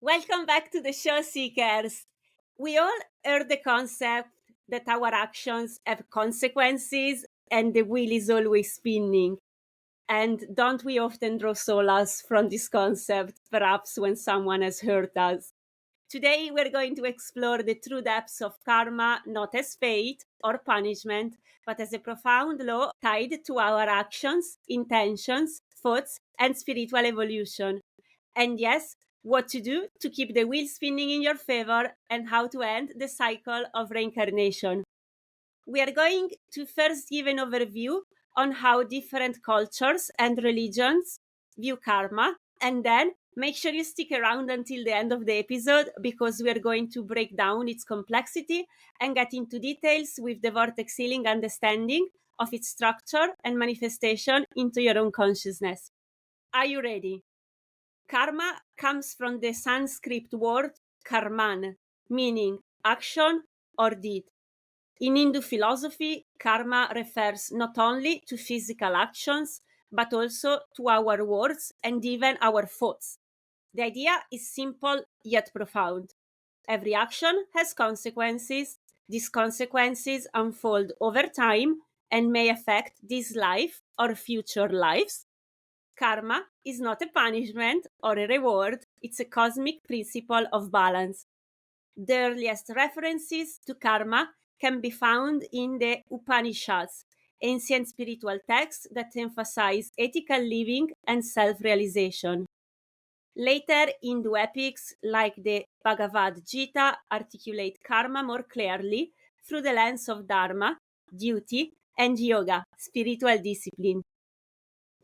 Welcome back to the show, Seekers. We all heard the concept that our actions have consequences and the wheel is always spinning. And don't we often draw solace from this concept, perhaps when someone has hurt us? Today, we're going to explore the true depths of karma, not as fate or punishment, but as a profound law tied to our actions, intentions, thoughts, and spiritual evolution. And yes, what to do to keep the wheel spinning in your favor and how to end the cycle of reincarnation. We are going to first give an overview on how different cultures and religions view karma, and then make sure you stick around until the end of the episode because we are going to break down its complexity and get into details with the vortex healing understanding of its structure and manifestation into your own consciousness. Are you ready? Karma comes from the Sanskrit word karman, meaning action or deed. In Hindu philosophy, karma refers not only to physical actions, but also to our words and even our thoughts. The idea is simple yet profound. Every action has consequences. These consequences unfold over time and may affect this life or future lives. Karma is not a punishment or a reward, it's a cosmic principle of balance. The earliest references to karma can be found in the Upanishads, ancient spiritual texts that emphasize ethical living and self realization. Later, Hindu epics like the Bhagavad Gita articulate karma more clearly through the lens of Dharma, duty, and yoga, spiritual discipline.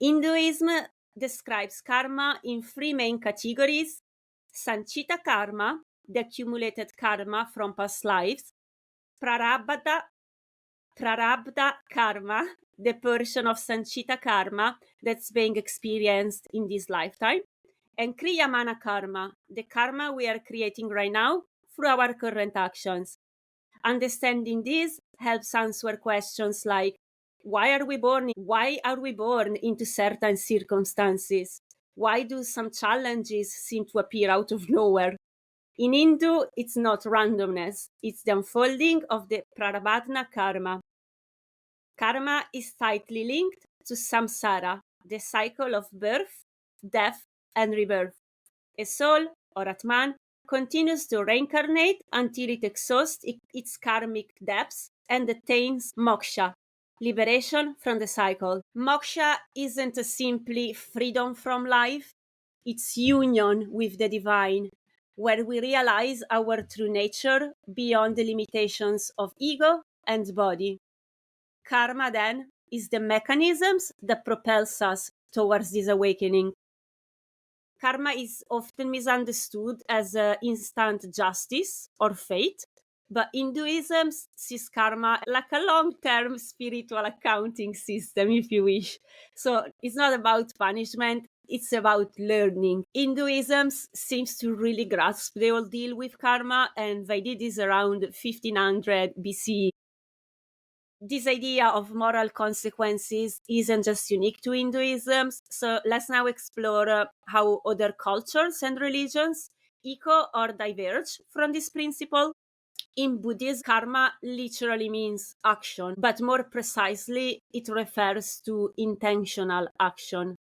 Hinduism describes karma in three main categories: Sanchita karma, the accumulated karma from past lives; Prarabdha karma, the portion of Sanchita karma that's being experienced in this lifetime; and Kriyamana karma, the karma we are creating right now through our current actions. Understanding this helps answer questions like why are we born into certain circumstances? Why do some challenges seem to appear out of nowhere? In Hindu, it's not randomness, it's the unfolding of the Prarabdha karma. Karma is tightly linked to samsara, the cycle of birth, death, and rebirth. A soul, or Atman, continues to reincarnate until it exhausts its karmic depths and attains moksha, liberation from the cycle. Moksha isn't simply freedom from life, it's union with the divine, where we realize our true nature beyond the limitations of ego and body. Karma, then, is the mechanisms that propels us towards this awakening. Karma is often misunderstood as instant justice or fate, but Hinduism sees karma like a long-term spiritual accounting system, if you wish. So it's not about punishment, it's about learning. Hinduism seems to really grasp the whole deal with karma, and they did this around 1500 BCE. This idea of moral consequences isn't just unique to Hinduism. So let's now explore how other cultures and religions echo or diverge from this principle. In Buddhism, karma literally means action, but more precisely, it refers to intentional action.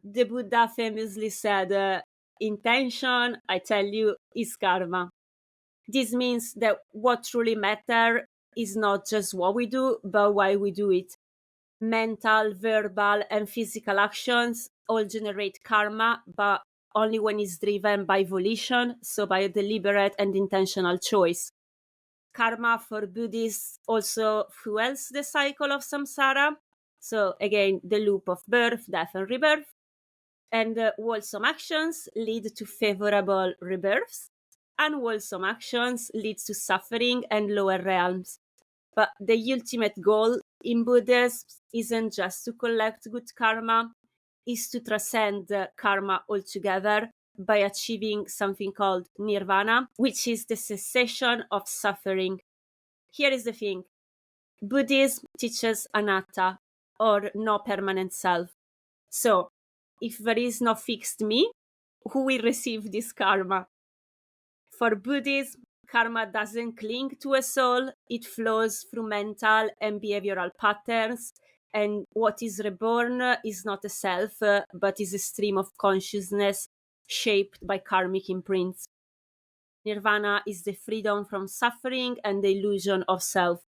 The Buddha famously said, intention, I tell you, is karma. This means that what truly matters is not just what we do, but why we do it. Mental, verbal, and physical actions all generate karma, but only when it's driven by volition, so by a deliberate and intentional choice. Karma for Buddhists also fuels the cycle of samsara. So again, the loop of birth, death, and rebirth. And wholesome actions lead to favorable rebirths, unwholesome actions leads to suffering and lower realms. But the ultimate goal in Buddhism isn't just to collect good karma, is to transcend karma altogether by achieving something called nirvana, which is the cessation of suffering. Here is the thing. Buddhism teaches anatta, or no permanent self. So, if there is no fixed me, who will receive this karma? For Buddhism, karma doesn't cling to a soul, it flows through mental and behavioral patterns. And what is reborn is not a self, but is a stream of consciousness shaped by karmic imprints. Nirvana is the freedom from suffering and the illusion of self.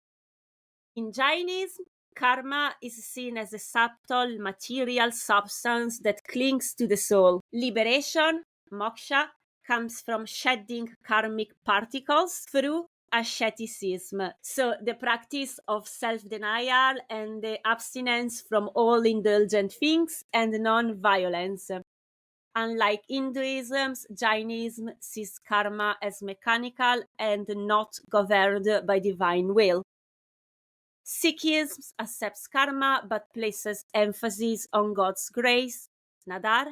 In Jainism, karma is seen as a subtle material substance that clings to the soul. Liberation, moksha, comes from shedding karmic particles through asceticism. So the practice of self-denial and the abstinence from all indulgent things and non-violence. Unlike Hinduism, Jainism sees karma as mechanical and not governed by divine will. Sikhism accepts karma but places emphasis on God's grace, nadar,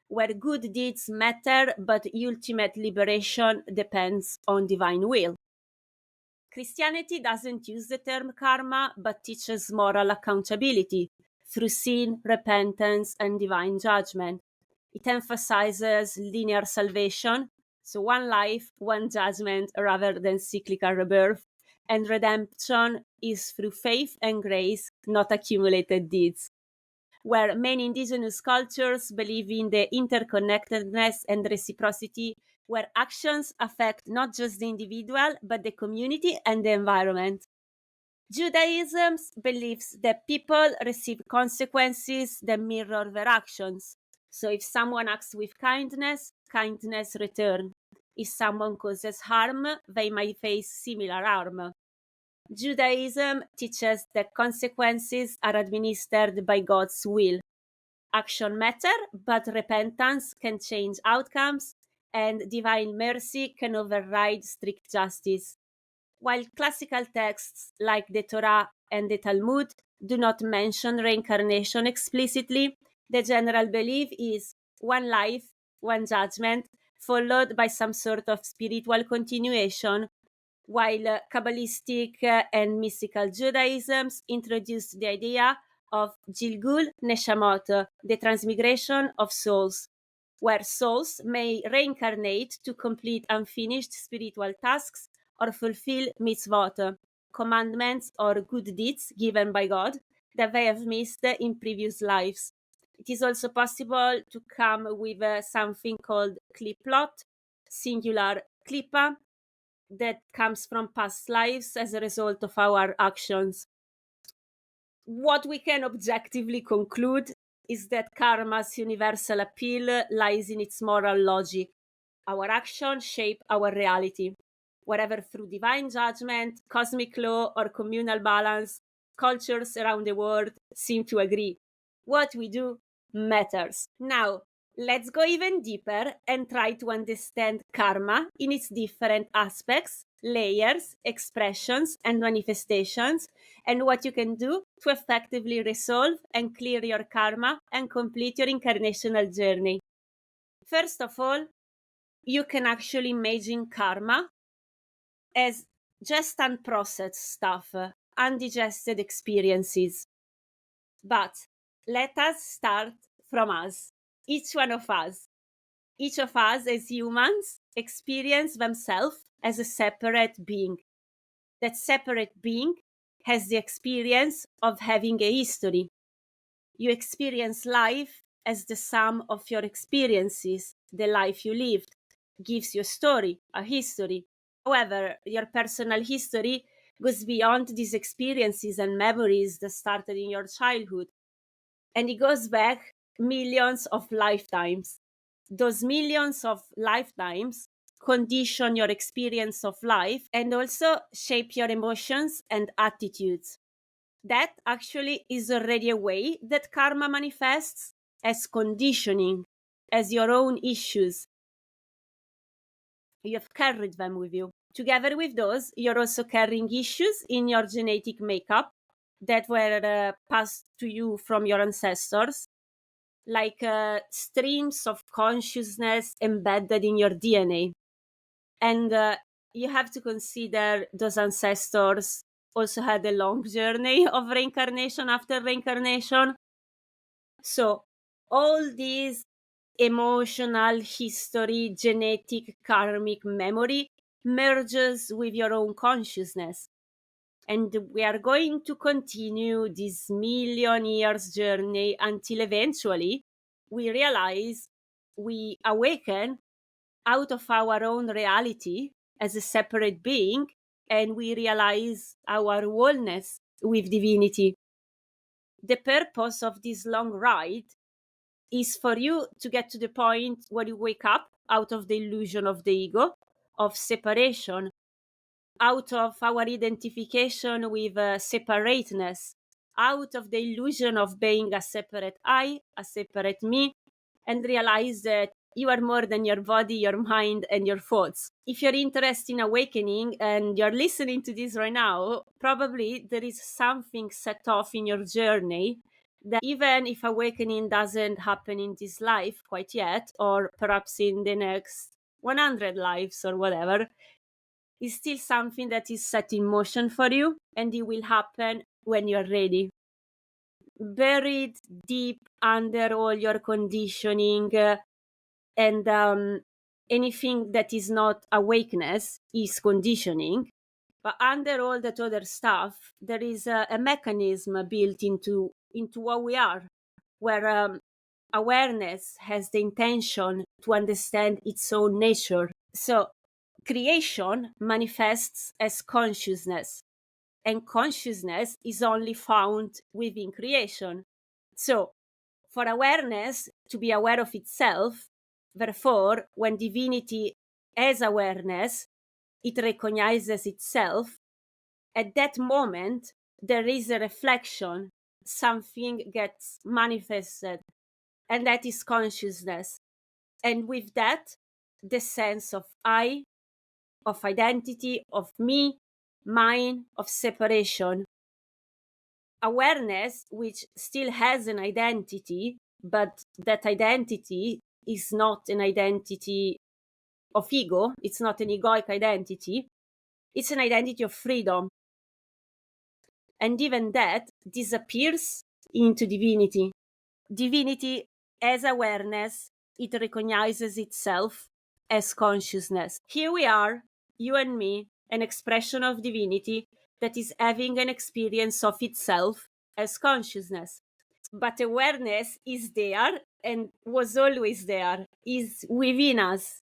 where good deeds matter but ultimate liberation depends on divine will. Christianity doesn't use the term karma but teaches moral accountability through sin, repentance, and divine judgment. It emphasizes linear salvation, so one life, one judgment rather than cyclical rebirth, and redemption is through faith and grace, not accumulated deeds. Where many indigenous cultures believe in the interconnectedness and reciprocity, where actions affect not just the individual, but the community and the environment. Judaism believes that people receive consequences that mirror their actions. So if someone acts with kindness, kindness return. If someone causes harm, they might face similar harm. Judaism teaches that consequences are administered by God's will. Action matter, but repentance can change outcomes, and divine mercy can override strict justice. While classical texts like the Torah and the Talmud do not mention reincarnation explicitly, the general belief is one life, one judgment, followed by some sort of spiritual continuation, while Kabbalistic and mystical Judaisms introduced the idea of Gilgul Neshamot, the transmigration of souls, where souls may reincarnate to complete unfinished spiritual tasks or fulfill mitzvot, commandments or good deeds given by God that they have missed in previous lives. It is also possible to come with something called kliplot, singular klipa, that comes from past lives as a result of our actions. What we can objectively conclude is that karma's universal appeal lies in its moral logic. Our actions shape our reality. Whether through divine judgment, cosmic law, or communal balance, cultures around the world seem to agree. What we do matters. Now, let's go even deeper and try to understand karma in its different aspects, layers, expressions, and manifestations, and what you can do to effectively resolve and clear your karma and complete your incarnational journey. First of all, you can actually imagine karma as just unprocessed stuff, undigested experiences. But let us start from us, each one of us. Each of us as humans experience themselves as a separate being. That separate being has the experience of having a history. You experience life as the sum of your experiences. The life you lived gives you a story, a history. However, your personal history goes beyond these experiences and memories that started in your childhood. And it goes back millions of lifetimes. Those millions of lifetimes condition your experience of life and also shape your emotions and attitudes. That actually is already a way that karma manifests as conditioning, as your own issues. You have carried them with you. Together with those, you're also carrying issues in your genetic makeup that were passed to you from your ancestors, like streams of consciousness embedded in your DNA. And you have to consider those ancestors also had a long journey of reincarnation after reincarnation. So all these emotional history, genetic, karmic memory merges with your own consciousness. And we are going to continue this million years journey until eventually we realize we awaken out of our own reality as a separate being, and we realize our oneness with divinity. The purpose of this long ride is for you to get to the point where you wake up out of the illusion of the ego, of separation, out of our identification with separateness, out of the illusion of being a separate I, a separate me, and realize that you are more than your body, your mind, and your thoughts. If you're interested in awakening and you're listening to this right now, probably there is something set off in your journey that even if awakening doesn't happen in this life quite yet, or perhaps in the next 100 lives or whatever, is still something that is set in motion for you, and it will happen when you're ready. Buried deep under all your conditioning and anything that is not awakeness is conditioning. But under all that other stuff, there is a mechanism built into what we are, where awareness has the intention to understand its own nature. So creation manifests as consciousness, and consciousness is only found within creation. So, for awareness to be aware of itself, therefore, when divinity has awareness, it recognizes itself. At that moment, there is a reflection, something gets manifested, and that is consciousness. And with that, the sense of I, of identity, of me, mine, of separation. Awareness, which still has an identity, but that identity is not an identity of ego, it's not an egoic identity, it's an identity of freedom. And even that disappears into divinity. Divinity as awareness, it recognizes itself as consciousness. Here we are, you and me, an expression of divinity that is having an experience of itself as consciousness. But awareness is there and was always there, is within us.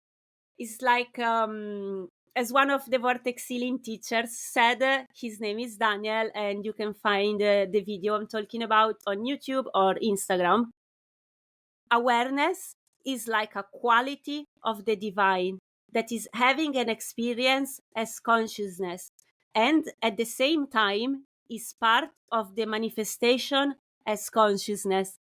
It's like, as one of the VortexHealing teachers said, his name is Daniel, and you can find the video I'm talking about on YouTube or Instagram. Awareness is like a quality of the divine that is having an experience as consciousness, and at the same time is part of the manifestation as consciousness.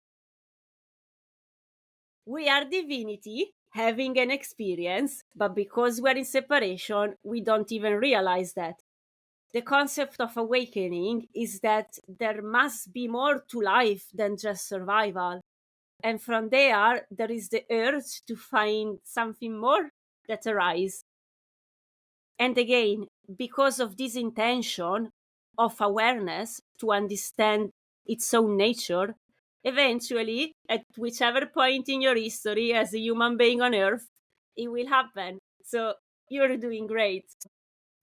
We are divinity having an experience, but because we're in separation, we don't even realize that. The concept of awakening is that there must be more to life than just survival. And from there is the urge to find something more that arises. And again, because of this intention of awareness to understand its own nature, eventually, at whichever point in your history as a human being on Earth, it will happen. So you're doing great.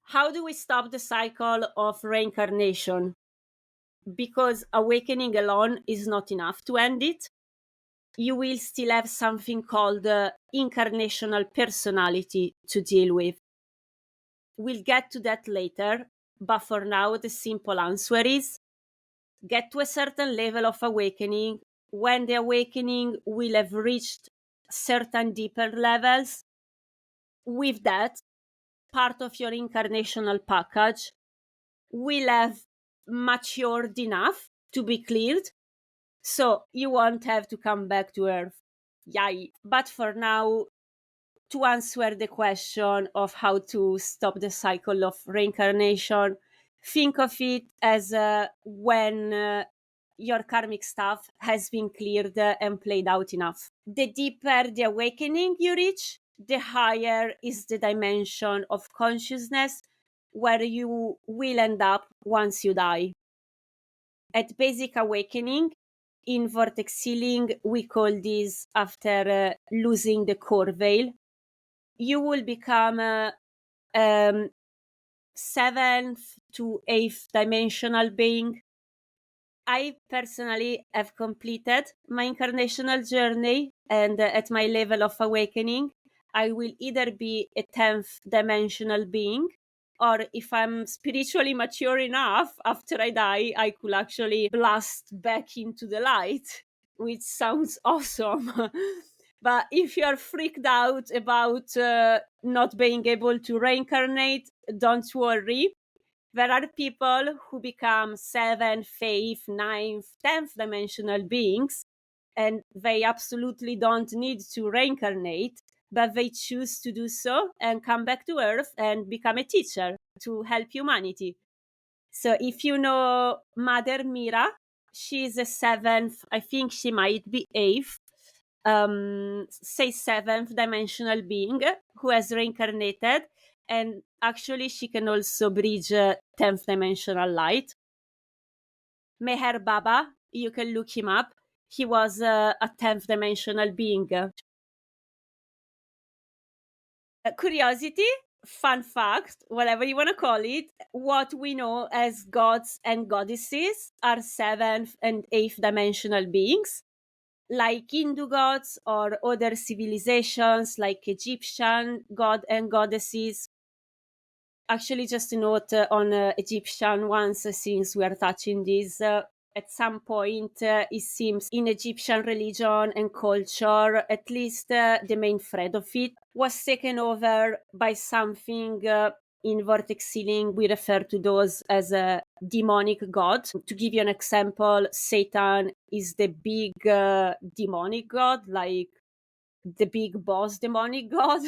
How do we stop the cycle of reincarnation? Because awakening alone is not enough to end it. You will still have something called incarnational personality to deal with. We'll get to that later, but for now, the simple answer is get to a certain level of awakening. When the awakening will have reached certain deeper levels, with that, part of your incarnational package will have matured enough to be cleared, so you won't have to come back to Earth. Yay! But for now, to answer the question of how to stop the cycle of reincarnation, think of it as when your karmic stuff has been cleared and played out enough. The deeper the awakening you reach, the higher is the dimension of consciousness where you will end up once you die. At basic awakening, In VortexHealing, we call this after losing the core veil. You will become seventh to eighth dimensional being. I personally have completed my incarnational journey, and at my level of awakening, I will either be a 10th dimensional being, or if I'm spiritually mature enough, after I die, I could actually blast back into the light, which sounds awesome. But if you're freaked out about not being able to reincarnate, don't worry. There are people who become 7th, 8th, 9th, 10th dimensional beings, and they absolutely don't need to reincarnate, but they choose to do so and come back to Earth and become a teacher to help humanity. So if you know Mother Mira, she's a 7th, I think she might be 8th, say 7th dimensional being who has reincarnated, and actually she can also bridge 10th dimensional light. Meher Baba, you can look him up. He was a 10th dimensional being. Curiosity, fun fact, whatever you want to call it, what we know as gods and goddesses are 7th and 8th dimensional beings, like Hindu gods or other civilizations like Egyptian god and goddesses. Actually, just a note on Egyptian ones, since we are touching this. At some point, it seems in Egyptian religion and culture, at least the main thread of it was taken over by something. In Vortex Healing, we refer to those as a demonic god. To give you an example, Satan is the big demonic god, like the big boss demonic god.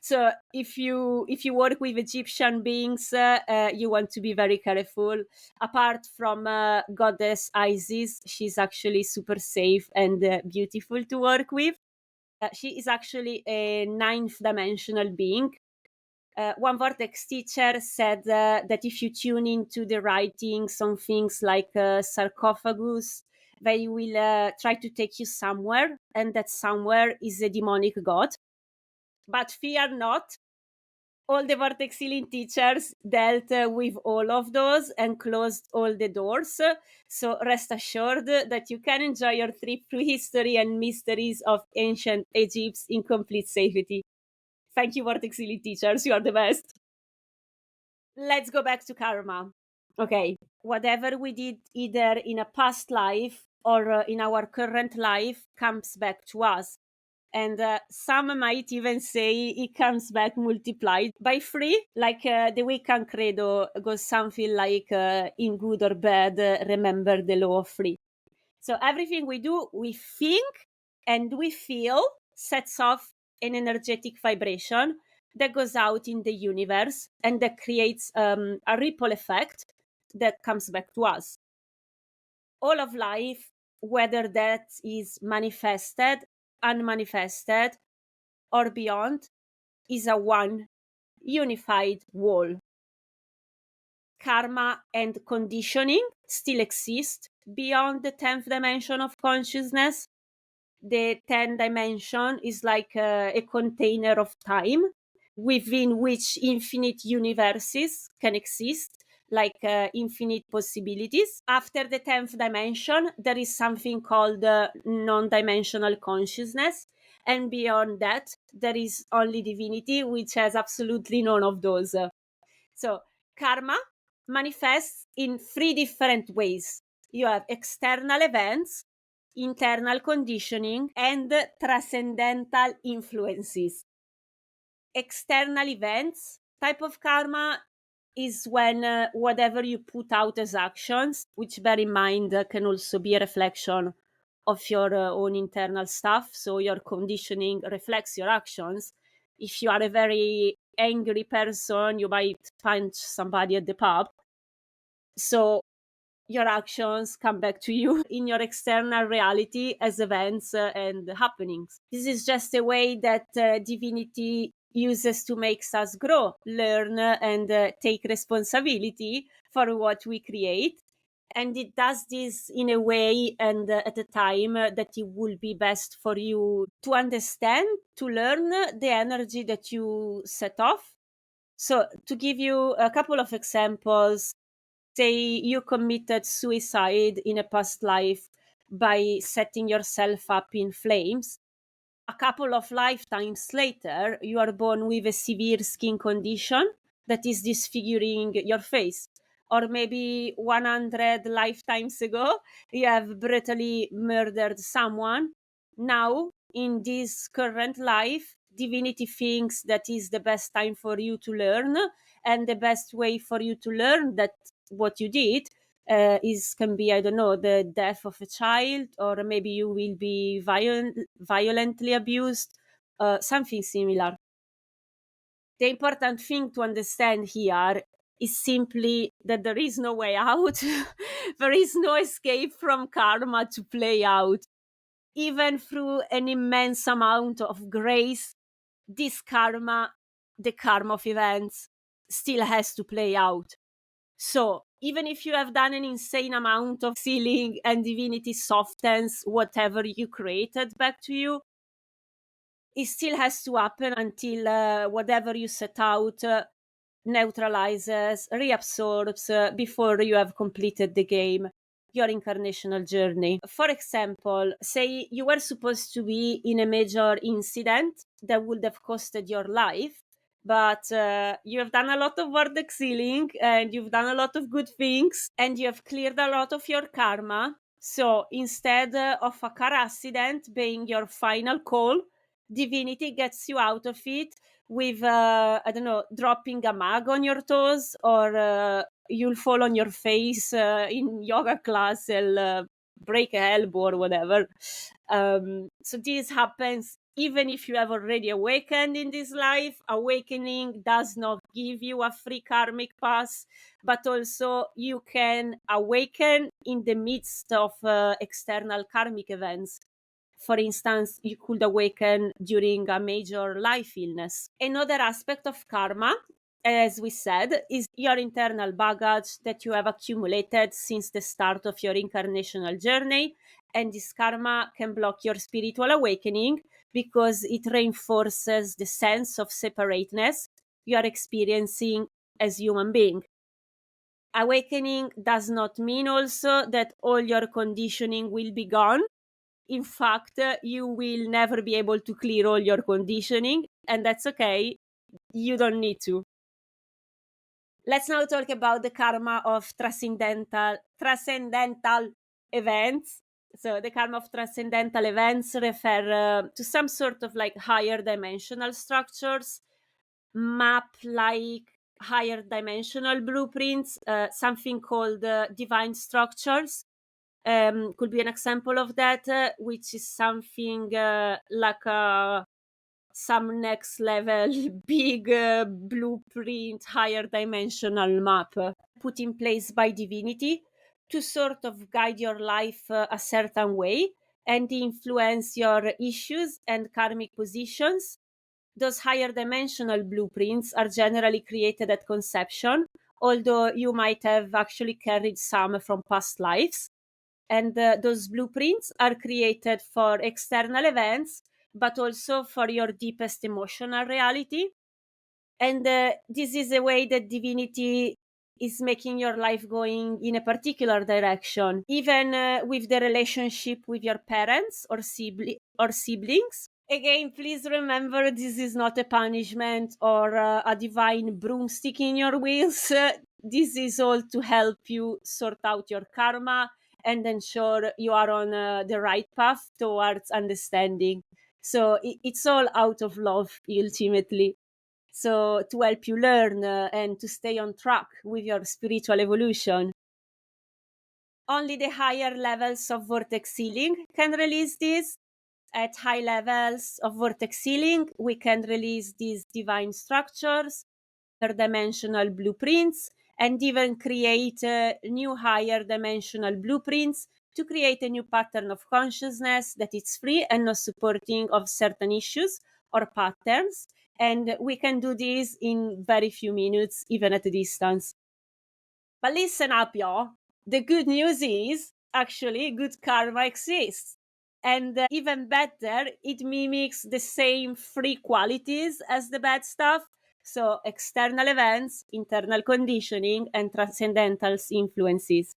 So if you work with Egyptian beings, you want to be very careful. Apart from goddess Isis, she's actually super safe and beautiful to work with. She is actually a 9th dimensional being. One Vortex teacher said that if you tune into the writings on things like sarcophagus, they will try to take you somewhere, and that somewhere is a demonic god. But fear not, all the Vortex Healing teachers dealt with all of those and closed all the doors. So rest assured that you can enjoy your trip through history and mysteries of ancient Egypt in complete safety. Thank you, Vortex Healing teachers. You are the best. Let's go back to karma. Okay, whatever we did either in a past life or in our current life comes back to us. And some might even say it comes back multiplied by 3, like the Wiccan credo goes something like in good or bad, remember the law of 3. So everything we do, we think and we feel sets off an energetic vibration that goes out in the universe and that creates a ripple effect that comes back to us. All of life, whether that is manifested, unmanifested, or beyond, is a one unified whole. Karma and conditioning still exist beyond the 10th dimension of consciousness. The 10th dimension is like a container of time within which infinite universes can exist, like infinite possibilities. After the 10th dimension, there is something called non-dimensional consciousness. And beyond that, there is only divinity, which has absolutely none of those. So, karma manifests in 3 different ways. You have external events, internal conditioning, and transcendental influences. External events type of karma is when whatever you put out as actions, which bear in mind can also be a reflection of your own internal stuff. So your conditioning reflects your actions. If you are a very angry person, you might punch somebody at the pub. So your actions come back to you in your external reality as events and happenings. This is just a way that divinity uses to make us grow, learn, and take responsibility for what we create. And it does this in a way and at a time that it will be best for you to understand, to learn the energy that you set off. So, to give you a couple of examples, say you committed suicide in a past life by setting yourself up in flames. A couple of lifetimes later, you are born with a severe skin condition that is disfiguring your face. Or maybe 100 lifetimes ago, you have brutally murdered someone. Now, in this current life, divinity thinks that is the best time for you to learn, and the best way for you to learn that what you did is can be, I don't know, the death of a child, or maybe you will be violently abused, something similar. The important thing to understand here is simply that there is no way out. There is no escape from karma to play out. Even through an immense amount of grace, this karma, the karma of events, still has to play out. So, even if you have done an insane amount of sealing and divinity softens whatever you created back to you, it still has to happen until whatever you set out neutralizes, reabsorbs before you have completed the game, your incarnational journey. For example, say you were supposed to be in a major incident that would have costed your life, but you have done a lot of VortexHealing and you've done a lot of good things and you have cleared a lot of your karma. So instead of a car accident being your final call, divinity gets you out of it with I don't know, dropping a mug on your toes, or you'll fall on your face in yoga class and break a elbow or whatever. So this happens even if you have already awakened in this life. Awakening does not give you a free karmic pass, but also you can awaken in the midst of external karmic events. For instance, you could awaken during a major life illness. Another aspect of karma, as we said, is your internal baggage that you have accumulated since the start of your incarnational journey. And this karma can block your spiritual awakening because it reinforces the sense of separateness you are experiencing as human being. Awakening does not mean also that all your conditioning will be gone. In fact, you will never be able to clear all your conditioning, and that's okay. You don't need to. Let's now talk about the karma of transcendental events. So the karma of transcendental events refer to some sort of like higher dimensional structures, map like higher dimensional blueprints, something called divine structures. Could be an example of that, which is something like some next level big blueprint, higher dimensional map put in place by divinity to sort of guide your life a certain way and influence your issues and karmic positions. Those higher dimensional blueprints are generally created at conception, although you might have actually carried some from past lives. And those blueprints are created for external events, but also for your deepest emotional reality. And this is a way that divinity is making your life going in a particular direction, even with the relationship with your parents or siblings. Again, please remember this is not a punishment or a divine broomstick in your wheels. This is all to help you sort out your karma and ensure you are on the right path towards understanding. So it's all out of love, ultimately. So to help you learn and to stay on track with your spiritual evolution. Only the higher levels of VortexHealing can release this. At high levels of VortexHealing, we can release these divine structures, dimensional blueprints, and even create new higher dimensional blueprints to create a new pattern of consciousness that is free and not supporting of certain issues or patterns. And we can do this in very few minutes, even at a distance. But listen up, y'all. The good news is actually good karma exists. And even better, it mimics the same free qualities as the bad stuff. So, external events, internal conditioning, and transcendental influences.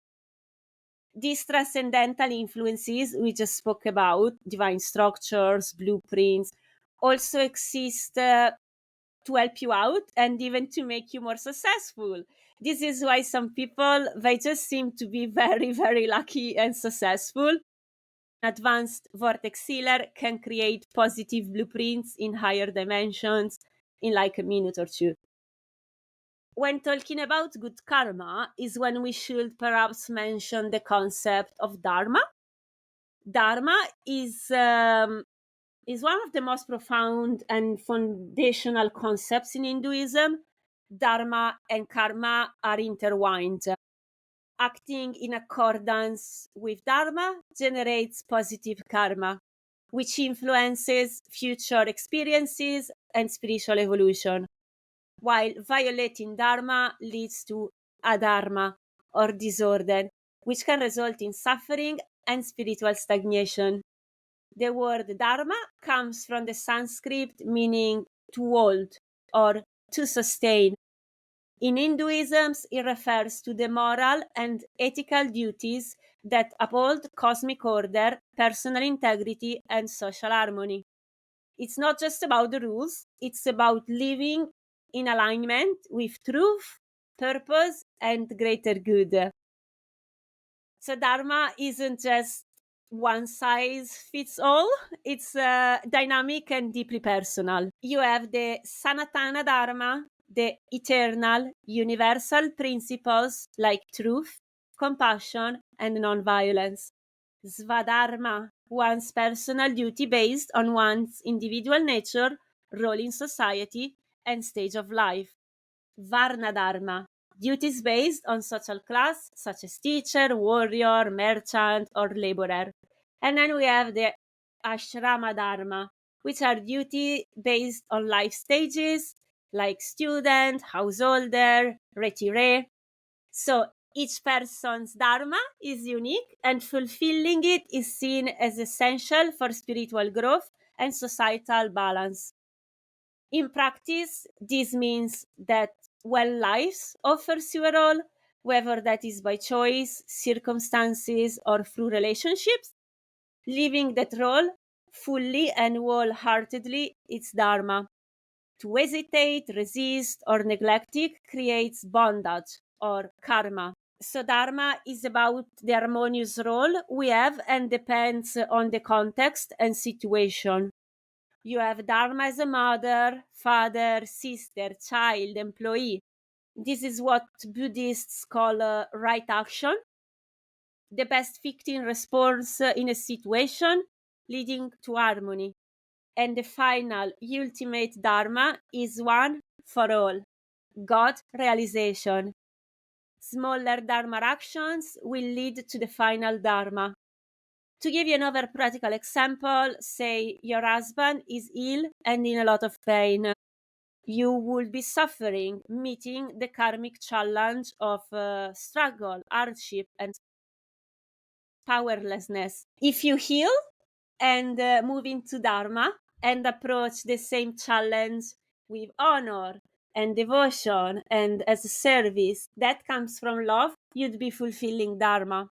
These transcendental influences we just spoke about, divine structures, blueprints, also exist to help you out and even to make you more successful. This is why some people, they just seem to be very, very lucky and successful. Advanced vortex healer can create positive blueprints in higher dimensions in like a minute or two. When talking about good karma is when we should perhaps mention the concept of Dharma. Dharma is one of the most profound and foundational concepts in Hinduism. Dharma and karma are intertwined. Acting in accordance with Dharma generates positive karma, which influences future experiences and spiritual evolution, while violating Dharma leads to adharma or disorder, which can result in suffering and spiritual stagnation. The word dharma comes from the Sanskrit meaning to hold or to sustain. In Hinduism, it refers to the moral and ethical duties that uphold cosmic order, personal integrity, and social harmony. It's not just about the rules, it's about living in alignment with truth, purpose, and greater good. So Dharma isn't just one size fits all. It's dynamic and deeply personal. You have the Sanatana Dharma, the eternal, universal principles like truth, compassion, and non-violence. Svadharma, one's personal duty based on one's individual nature, role in society, and stage of life. Varna Dharma, duties based on social class, such as teacher, warrior, merchant, or laborer. And then we have the Ashrama Dharma, which are duty based on life stages, like student, householder, retiree. So each person's Dharma is unique, and fulfilling it is seen as essential for spiritual growth and societal balance. In practice, this means that when life offers you a role, whether that is by choice, circumstances, or through relationships, living that role fully and wholeheartedly is Dharma. To hesitate, resist, or neglect it creates bondage or karma. So, Dharma is about the harmonious role we have and depends on the context and situation. You have Dharma as a mother, father, sister, child, employee. This is what Buddhists call right action, the best fitting response in a situation leading to harmony. And the final, ultimate Dharma is one for all, God realization. Smaller Dharma actions will lead to the final Dharma. To give you another practical example, say your husband is ill and in a lot of pain. You will be suffering, meeting the karmic challenge of struggle, hardship, and powerlessness. If you heal and move into Dharma and approach the same challenge with honor and devotion and as a service that comes from love, you'd be fulfilling Dharma.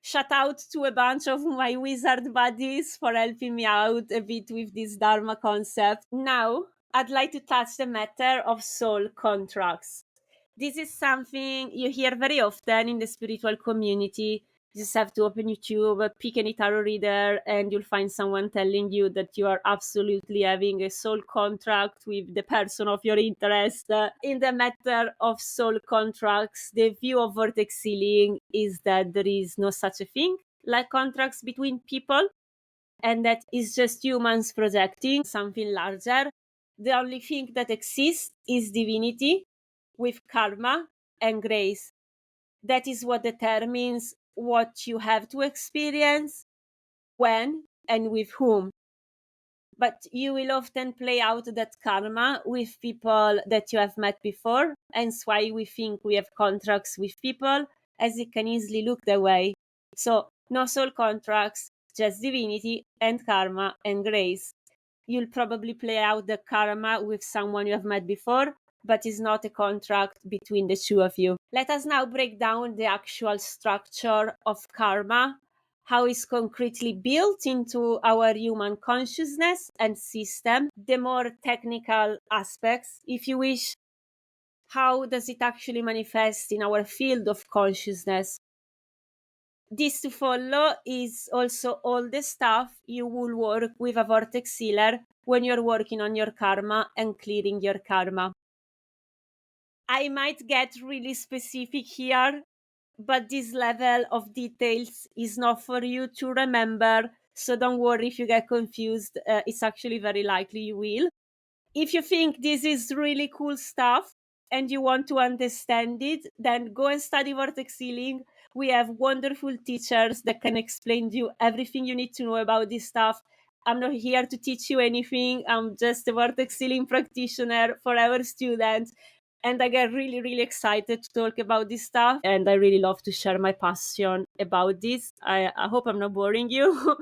Shout out to a bunch of my wizard buddies for helping me out a bit with this Dharma concept. Now, I'd like to touch the matter of soul contracts. This is something you hear very often in the spiritual community. You just have to open YouTube, pick any tarot reader, and you'll find someone telling you that you are absolutely having a soul contract with the person of your interest. In the matter of soul contracts, the view of vortex healing is that there is no such a thing like contracts between people, and that is just humans projecting something larger. The only thing that exists is divinity with karma and grace. That is what determines what you have to experience, when, and with whom. But you will often play out that karma with people that you have met before. Hence why we think we have contracts with people. as it can easily look that way. So, no soul contracts, just divinity and karma and grace. You'll probably play out the karma with someone you have met before, but it's not a contract between the two of you. Let us now break down the actual structure of karma, how it's concretely built into our human consciousness and system, the more technical aspects, if you wish. How does it actually manifest in our field of consciousness? This to follow is also all the stuff you will work with a vortex healer when you're working on your karma and clearing your karma. I might get really specific here, but this level of details is not for you to remember, so don't worry if you get confused. It's actually very likely you will. If you think this is really cool stuff and you want to understand it, then go and study vortex healing. We have wonderful teachers that can explain to you everything you need to know about this stuff. I'm not here to teach you anything. I'm just a vortex healing practitioner for our students. And I get really, really excited to talk about this stuff. And I really love to share my passion about this. I hope I'm not boring you.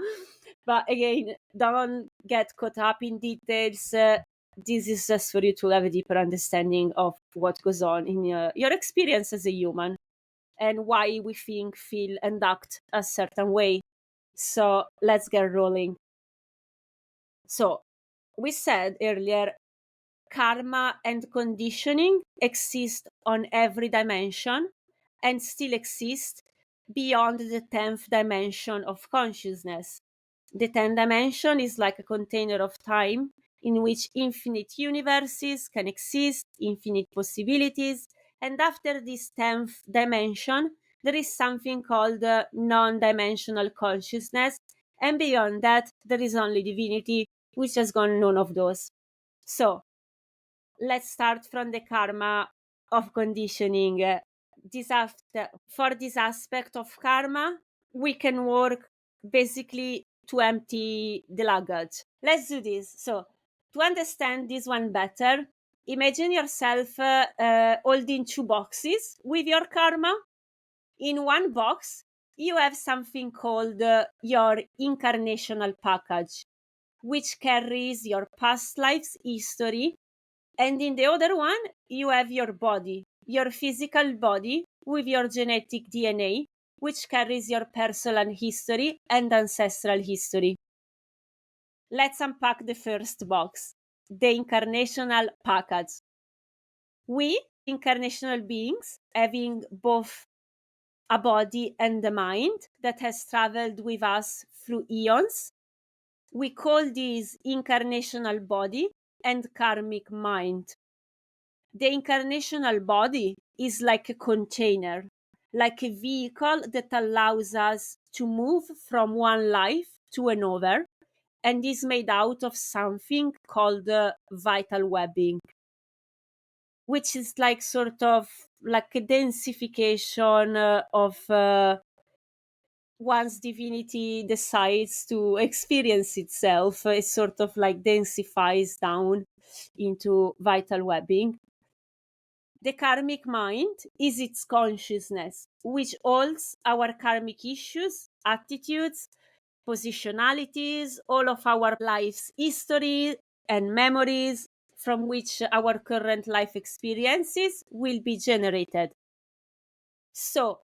But again, don't get caught up in details. This is just for you to have a deeper understanding of what goes on in your experience as a human and why we think, feel, and act a certain way. So let's get rolling. So we said earlier, karma and conditioning exist on every dimension and still exist beyond the 10th dimension of consciousness. The 10th dimension is like a container of time in which infinite universes can exist, infinite possibilities, and after this 10th dimension, there is something called non-dimensional consciousness, and beyond that, there is only divinity, which has gone none of those. So, let's start from the karma of conditioning. For this aspect of karma, we can work basically to empty the luggage. Let's do this. So, to understand this one better, imagine yourself holding two boxes with your karma. In one box, you have something called your incarnational package, which carries your past life's history, and in the other one, you have your body, your physical body with your genetic DNA, which carries your personal history and ancestral history. Let's unpack the first box, the incarnational package. We, incarnational beings, having both a body and a mind that has traveled with us through eons, we call this incarnational body and karmic mind. The incarnational body is like a container, like a vehicle that allows us to move from one life to another, and is made out of something called vital webbing, which is like sort of like a densification of once divinity decides to experience itself, it sort of like densifies down into vital webbing. The karmic mind is its consciousness, which holds our karmic issues, attitudes, positionalities, all of our life's history and memories from which our current life experiences will be generated. So,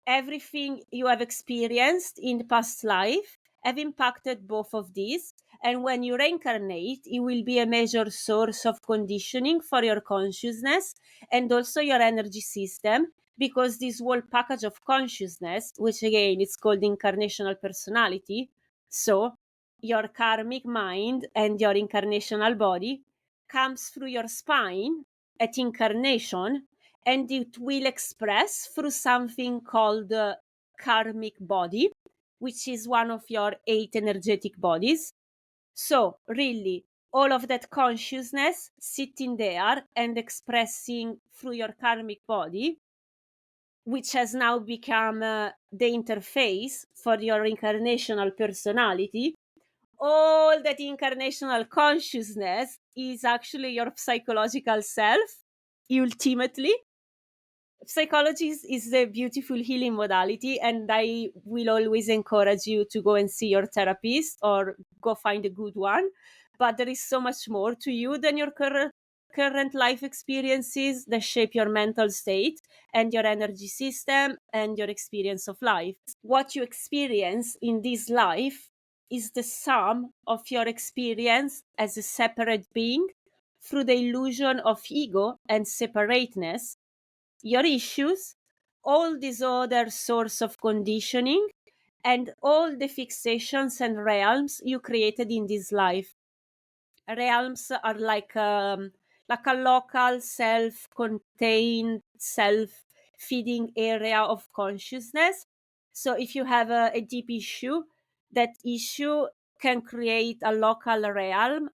everything you have experienced in past life have impacted both of these, and when you reincarnate, it will be a major source of conditioning for your consciousness and also your energy system, because this whole package of consciousness, which again is called incarnational personality, so your karmic mind and your incarnational body, comes through your spine at incarnation, and it will express through something called the karmic body, which is one of your 8 energetic bodies. So, really, all of that consciousness sitting there and expressing through your karmic body, which has now become the interface for your incarnational personality. All that incarnational consciousness is actually your psychological self, ultimately, Psychology is a beautiful healing modality, and I will always encourage you to go and see your therapist or go find a good one. But there is so much more to you than your current life experiences that shape your mental state and your energy system and your experience of life. What you experience in this life is the sum of your experience as a separate being through the illusion of ego and separateness, your issues, all these other source of conditioning, and all the fixations and realms you created in this life. Realms are like a local, self-contained, self-feeding area of consciousness. So if you have a deep issue, that issue can create a local realm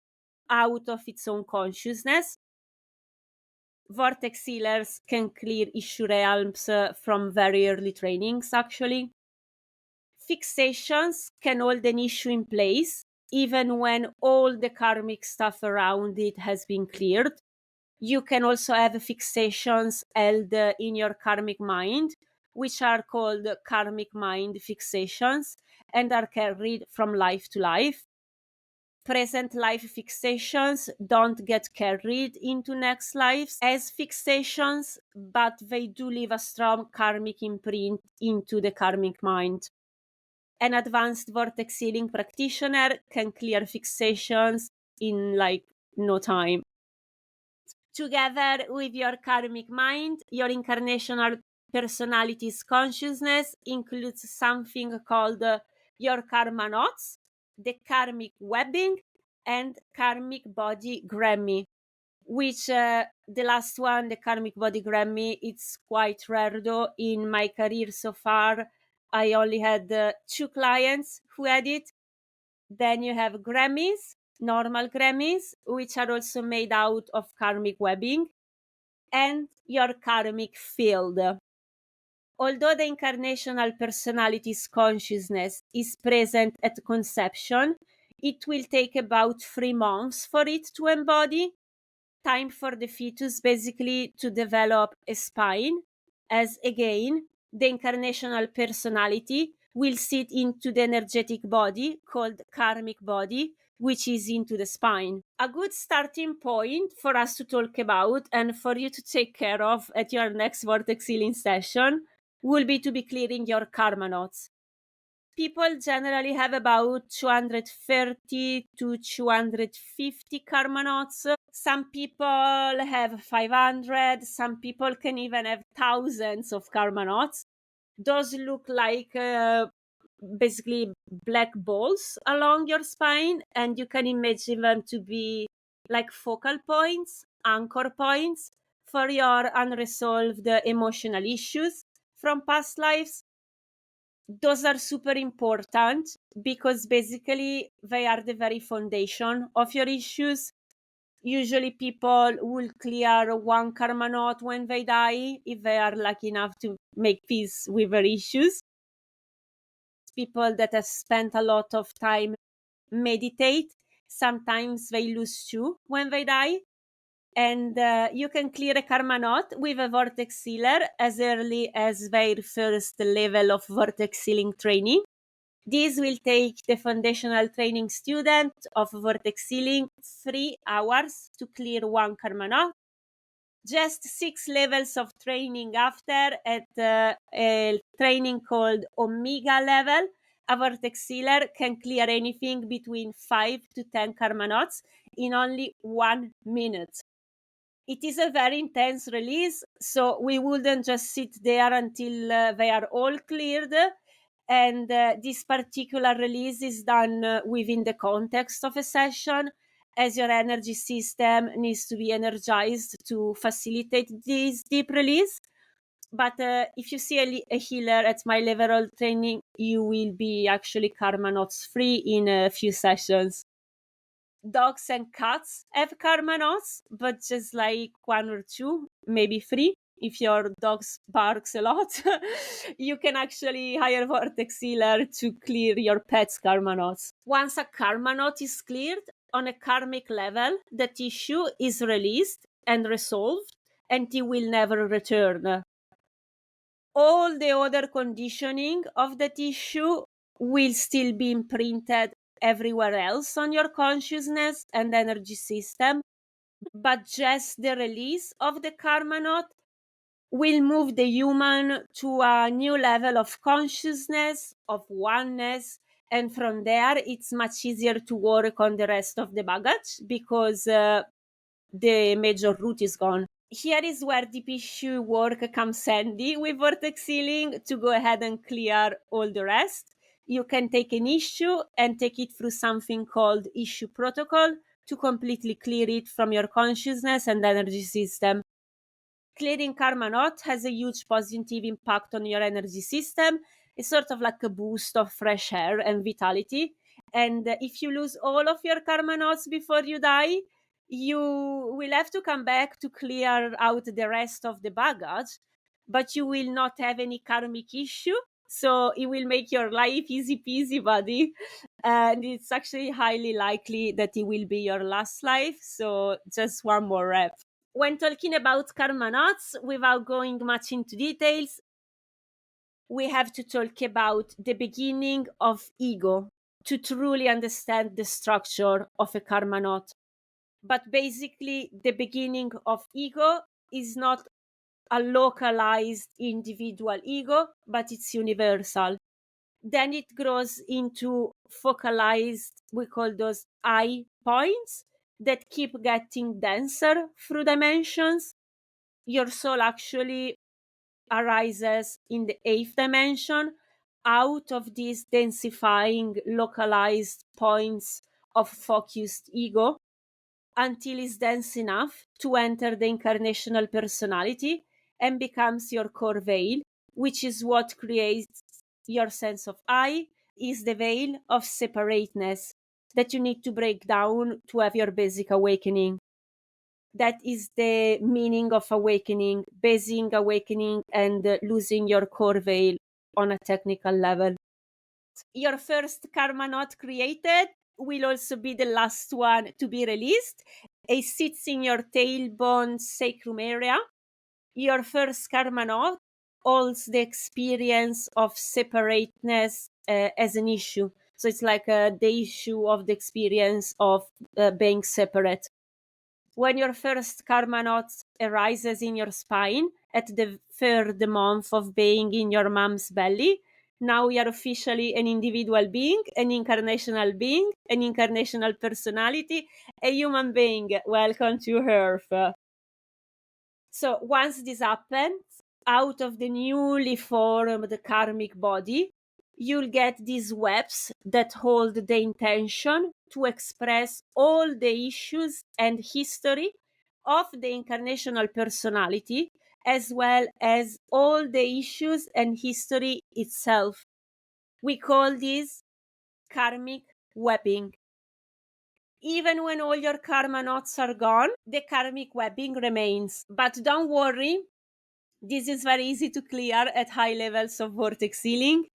out of its own consciousness. Vortex healers can clear issue realms from very early trainings, actually. Fixations can hold an issue in place even when all the karmic stuff around it has been cleared. You can also have fixations held in your karmic mind, which are called karmic mind fixations and are carried from life to life. Present life fixations don't get carried into next lives as fixations, but they do leave a strong karmic imprint into the karmic mind. An advanced vortex healing practitioner can clear fixations in like no time. Together with your karmic mind, your incarnational personality's consciousness includes something called your karma knots, the karmic webbing, and karmic body Grammy, which the last one, the karmic body Grammy, it's quite rare though. In my career so far, I only had 2 clients who had it. Then you have Grammys, normal Grammys, which are also made out of karmic webbing, and your karmic field. Although the incarnational personality's consciousness is present at conception, it will take about 3 months for it to embody. Time for the fetus basically to develop a spine, as again, the incarnational personality will sit into the energetic body called karmic body, which is into the spine. A good starting point for us to talk about and for you to take care of at your next vortex healing session will be to be clearing your karma knots. People generally have about 230 to 250 karma knots. Some people have 500. Some people can even have thousands of karma knots. Those look like basically black balls along your spine, and you can imagine them to be like focal points, anchor points for your unresolved emotional issues from past lives. Those are super important because basically they are the very foundation of your issues. Usually people will clear one karma knot when they die if they are lucky enough to make peace with their issues. People that have spent a lot of time meditate, sometimes they lose two when they die. And you can clear a karma knot with a vortex healer as early as their first level of vortex healing training. This will take the foundational training student of vortex healing 3 hours to clear one karma knot. Just 6 levels of training after, at a training called Omega level, a vortex healer can clear anything between 5 to 10 karma knots in only 1 minute. It is a very intense release, so we wouldn't just sit there until they are all cleared. And this particular release is done within the context of a session, as your energy system needs to be energized to facilitate this deep release. But if you see a healer at my level of training, you will be actually karma knots free in a few sessions. Dogs and cats have karma knots, but just like 1 or 2, maybe 3. If your dog barks a lot, you can actually hire a vortex healer to clear your pet's karma knots. Once a karma knot is cleared on a karmic level, the issue is released and resolved, and it will never return. all the other conditioning of that issue will still be imprinted everywhere else on your consciousness and energy system, but just the release of the karma knot will move the human to a new level of consciousness, of oneness, and from there it's much easier to work on the rest of the baggage because the major root is gone. Here is where deep issue work comes handy with vortex healing to go ahead and clear all the rest. You can take an issue and take it through something called issue protocol to completely clear it from your consciousness and energy system. Clearing karma knot has a huge positive impact on your energy system. It's sort of like a boost of fresh air and vitality. And if you lose all of your karma knots before you die, you will have to come back to clear out the rest of the baggage, but you will not have any karmic issue. So it will make your life easy peasy, buddy. And it's actually highly likely that it will be your last life. So just one more rep. When talking about karma knots, without going much into details, we have to talk about the beginning of ego to truly understand the structure of a karma knot. But basically, the beginning of ego is not a localized individual ego, but it's universal. Then it grows into focalized, we call those I points, that keep getting denser through dimensions. Your soul actually arises in the eighth dimension out of these densifying localized points of focused ego until it's dense enough to enter the incarnational personality and becomes your core veil, which is what creates your sense of I, is the veil of separateness that you need to break down to have your basic awakening. That is the meaning of awakening, basic awakening, and losing your core veil on a technical level. Your first karma knot created will also be the last one to be released. It sits in your tailbone sacrum area. Your first karma knot holds the experience of separateness as an issue. So it's like the issue of the experience of being separate. When your first karma knot arises in your spine at the third month of being in your mom's belly, now you are officially an individual being, an incarnational being, an incarnational personality, a human being. Welcome to Earth. So once this happens, out of the newly formed karmic body, you'll get these webs that hold the intention to express all the issues and history of the incarnational personality, as well as all the issues and history itself. We call this karmic webbing. Even when all your karma knots are gone, the karmic webbing remains. But don't worry, this is very easy to clear at high levels of vortex healing.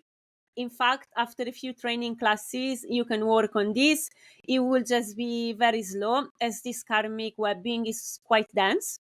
In fact, after a few training classes, you can work on this. It will just be very slow as this karmic webbing is quite dense.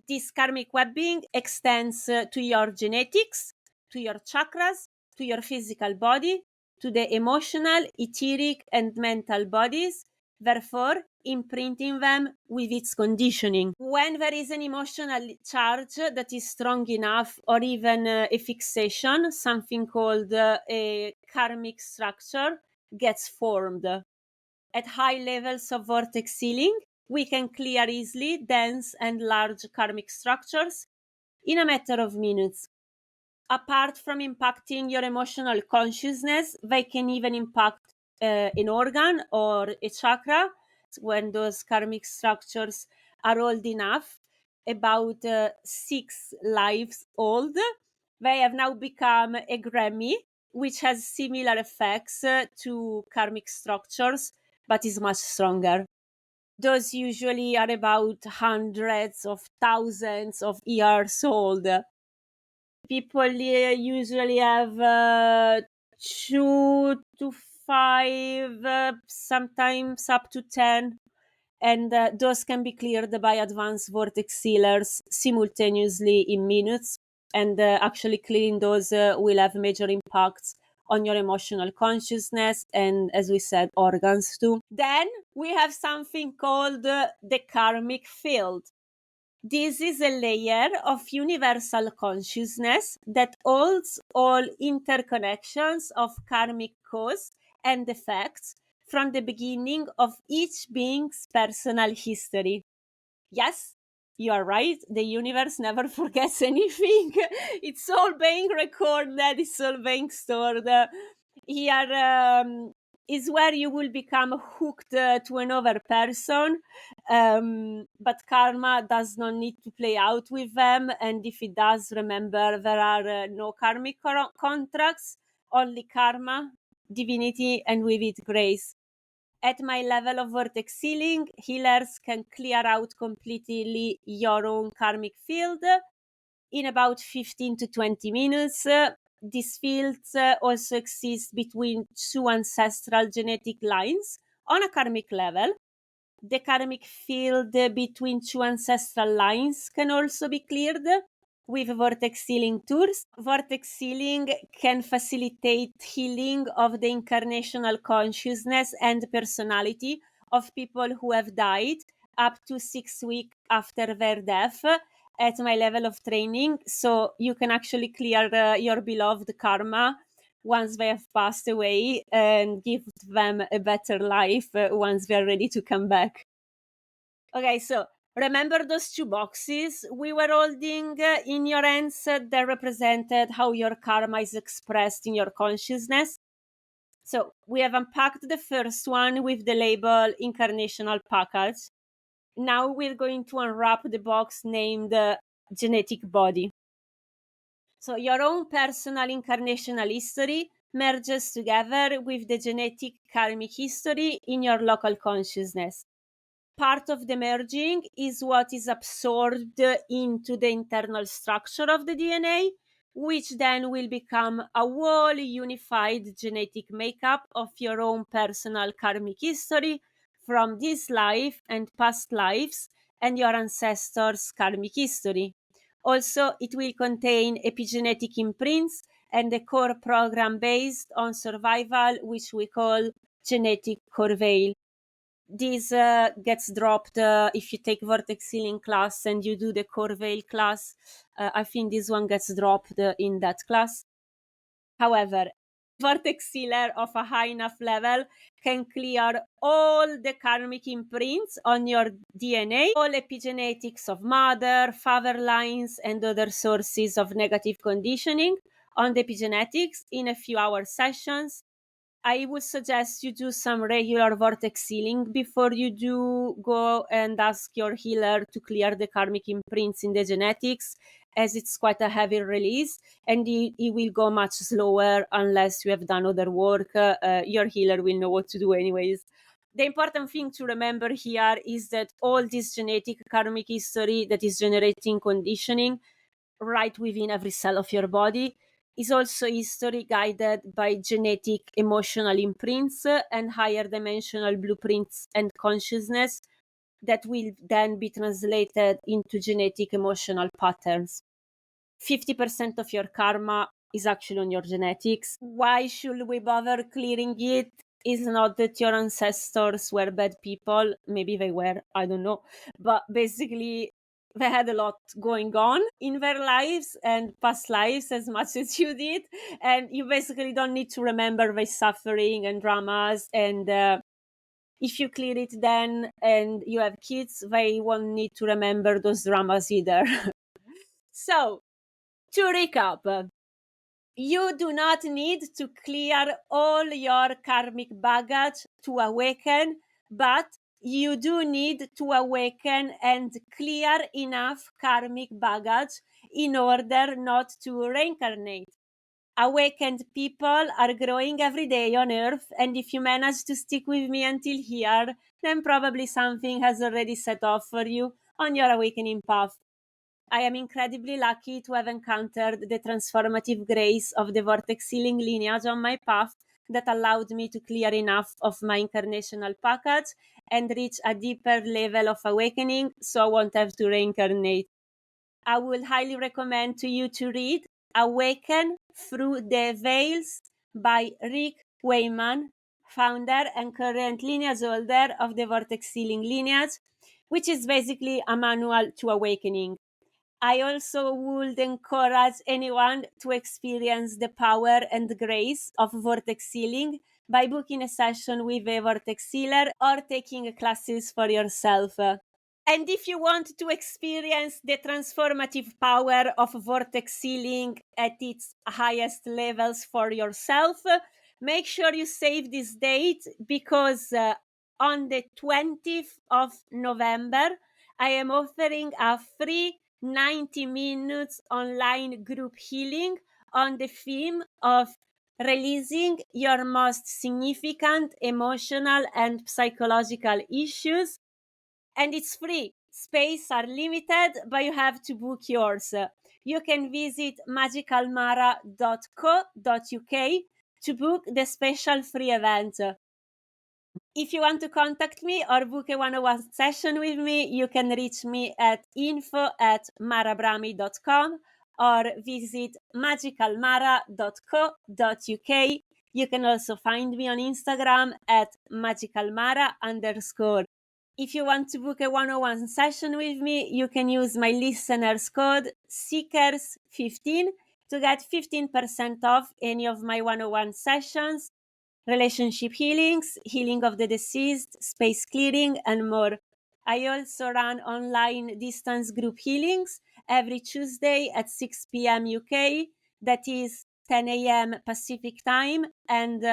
This karmic webbing extends to your genetics, to your chakras, to your physical body, to the emotional, etheric, and mental bodies, therefore imprinting them with its conditioning. When there is an emotional charge that is strong enough, or even a fixation, something called a karmic structure gets formed. At high levels of vortex healing, we can clear easily dense and large karmic structures in a matter of minutes. Apart from impacting your emotional consciousness, they can even impact an organ or a chakra when those karmic structures are old enough, about 6 lives old. They have now become a Grammy, which has similar effects to karmic structures, but is much stronger. Those usually are about hundreds of thousands of years old. People usually have 2 to 5, sometimes up to 10, and those can be cleared by advanced vortex sealers simultaneously in minutes. and actually clearing those will have major impacts on your emotional consciousness and, as we said, organs too. Then we have something called the karmic field. This is a layer of universal consciousness that holds all interconnections of karmic cause and effects from the beginning of each being's personal history. Yes, you are right. The universe never forgets anything. It's all being recorded, it's all being stored. Here is where you will become hooked to another person. But karma does not need to play out with them. And if it does, remember there are no karmic contracts, only karma, divinity, and with it grace. At my level of VortexHealing, healers can clear out completely your own karmic field in about 15 to 20 minutes. These fields also exist between two ancestral genetic lines on a karmic level. The karmic field between two ancestral lines can also be cleared with VortexHealing tools. VortexHealing can facilitate healing of the incarnational consciousness and personality of people who have died up to 6 weeks after their death at my level of training. So you can actually clear your beloved karma once they have passed away and give them a better life once they are ready to come back. Okay, so remember those two boxes we were holding in your hands that represented how your karma is expressed in your consciousness? So we have unpacked the first one with the label incarnational package. Now we're going to unwrap the box named genetic body. So your own personal incarnational history merges together with the genetic karmic history in your local consciousness. Part of the merging is what is absorbed into the internal structure of the DNA, which then will become a whole unified genetic makeup of your own personal karmic history from this life and past lives and your ancestors' karmic history. Also, it will contain epigenetic imprints and a core program based on survival, which we call genetic core veil. This gets dropped if you take VortexHealing class and you do the core veil class. I think this one gets dropped in that class. However, Vortex Healer of a high enough level can clear all the karmic imprints on your DNA, all epigenetics of mother, father lines, and other sources of negative conditioning on the epigenetics in a few hour sessions. I would suggest you do some regular vortex healing before you do go and ask your healer to clear the karmic imprints in the genetics, as it's quite a heavy release and it will go much slower unless you have done other work. Your healer will know what to do anyways. The important thing to remember here is that all this genetic karmic history that is generating conditioning right within every cell of your body is also history guided by genetic emotional imprints and higher dimensional blueprints and consciousness that will then be translated into genetic emotional patterns. 50% of your karma is actually on your genetics. Why should we bother clearing it? It's not that your ancestors were bad people. Maybe they were, I don't know. But basically, they had a lot going on in their lives and past lives as much as you did. And you basically don't need to remember their suffering and dramas. And if you clear it then and you have kids, they won't need to remember those dramas either. So, to recap, you do not need to clear all your karmic baggage to awaken, but you do need to awaken and clear enough karmic baggage in order not to reincarnate. Awakened people are growing every day on earth, and if you manage to stick with me until here, then probably something has already set off for you on your awakening path. I am incredibly lucky to have encountered the transformative grace of the vortex healing lineage on my path that allowed me to clear enough of my incarnational package and reach a deeper level of awakening so I won't have to reincarnate. I would highly recommend to you to read Awaken Through the Veils by Rick Wayman, founder and current lineage holder of the VortexHealing lineage, which is basically a manual to awakening. I also would encourage anyone to experience the power and grace of vortex healing by booking a session with a vortex healer or taking classes for yourself. And if you want to experience the transformative power of vortex healing at its highest levels for yourself, make sure you save this date because on the 20th of November, I am offering a free 90 minutes online group healing on the theme of releasing your most significant emotional and psychological issues, and it's free. Space are limited, but you have to book yours. You can visit magicalmara.co.uk to book the special free event. If you want to contact me or book a one-on-one session with me, you can reach me at info@marabrami.com or visit magicalmara.co.uk. You can also find me on Instagram at magicalmara_. If you want to book a one-on-one session with me, you can use my listeners code SEEKERS15 to get 15% off any of my one-on-one sessions, relationship healings, healing of the deceased, space clearing, and more. I also run online distance group healings every Tuesday at 6 p.m. UK. That is 10 a.m. Pacific time and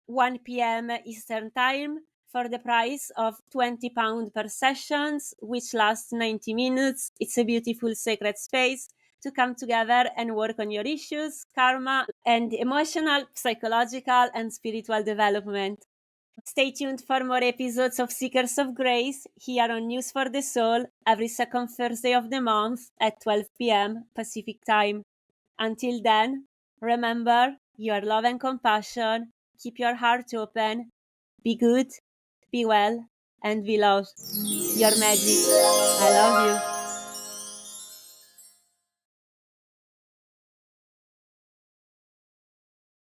1 p.m. Eastern time for the price of £20 per sessions, which lasts 90 minutes. It's a beautiful sacred space to come together and work on your issues, karma, and emotional, psychological, and spiritual development. Stay tuned for more episodes of Seekers of Grace here on News for the Soul every second Thursday of the month at 12 p.m. Pacific time. Until then, remember your love and compassion. Keep your heart open. Be good, be well, and be loved. Your magic. I love you.